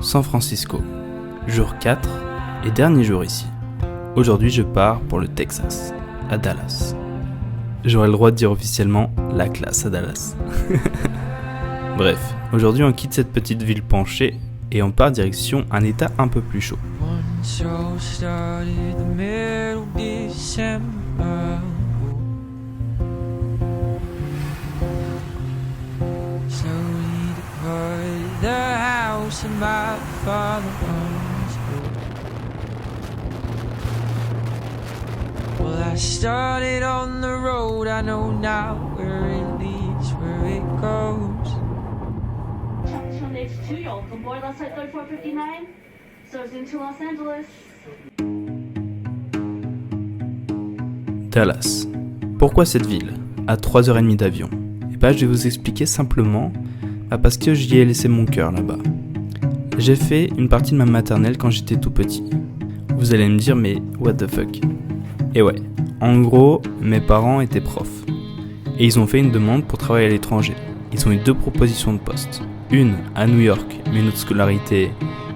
San Francisco, jour 4 et dernier jour ici. Aujourd'hui je pars pour le Texas, à Dallas. J'aurai le droit de dire officiellement la classe à Dallas. Bref, aujourd'hui on quitte cette petite ville penchée et on part direction un état un peu plus chaud. Well, I started on the road, I know now where it leads, where it goes. From H2, y'all come board last flight 3459, serving to Los Angeles. Dallas. Pourquoi cette ville, à 3h30 d'avion ? Et je vais vous expliquer simplement parce que j'y ai laissé mon cœur là-bas. J'ai fait une partie de ma maternelle quand j'étais tout petit. Vous allez me dire, mais what the fuck ? Et ouais, en gros, mes parents étaient profs. Et ils ont fait une demande pour travailler à l'étranger. Ils ont eu 2 propositions de poste. Une à New York, mais notre scolarité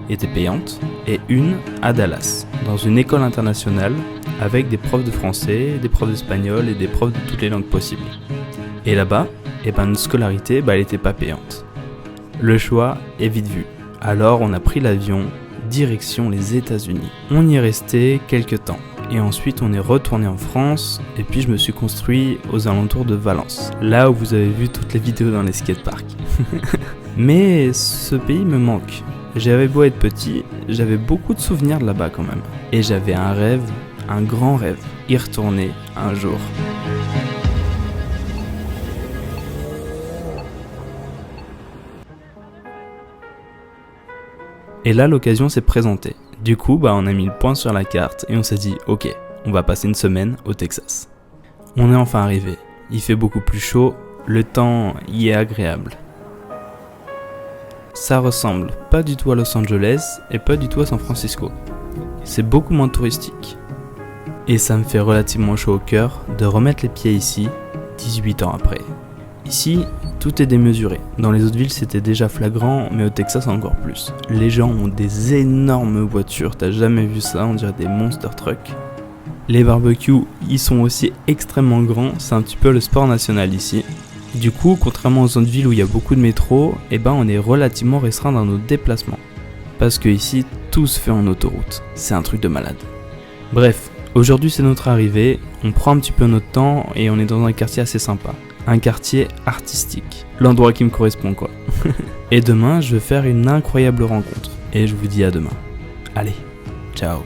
était payante. Et une à Dallas, dans une école internationale, avec des profs de français, des profs d'espagnol et des profs de toutes les langues possibles. Et là-bas, notre scolarité, elle était pas payante. Le choix est vite vu. Alors on a pris l'avion, direction les États-Unis. On y est resté quelques temps. Et ensuite on est retourné en France, et puis je me suis construit aux alentours de Valence, là où vous avez vu toutes les vidéos dans les skateparks. Mais ce pays me manque. J'avais beau être petit, j'avais beaucoup de souvenirs de là-bas quand même. Et j'avais un rêve, un grand rêve, y retourner un jour. Et là l'occasion s'est présentée. Du coup, on a mis le point sur la carte et on s'est dit, ok, on va passer une semaine au Texas. On est enfin arrivé. Il fait beaucoup plus chaud, le temps y est agréable. Ça ressemble pas du tout à Los Angeles et pas du tout à San Francisco. C'est beaucoup moins touristique. Et ça me fait relativement chaud au cœur de remettre les pieds ici, 18 ans après. Ici, tout est démesuré. Dans les autres villes, c'était déjà flagrant, mais au Texas encore plus. Les gens ont des énormes voitures, t'as jamais vu ça, on dirait des monster trucks. Les barbecues, ils sont aussi extrêmement grands, c'est un petit peu le sport national ici. Du coup, contrairement aux autres villes où il y a beaucoup de métro, on est relativement restreint dans nos déplacements. Parce que ici, tout se fait en autoroute. C'est un truc de malade. Bref, aujourd'hui c'est notre arrivée, on prend un petit peu notre temps et on est dans un quartier assez sympa. Un quartier artistique. L'endroit qui me correspond quoi. Et demain, je vais faire une incroyable rencontre. Et je vous dis à demain. Allez, ciao.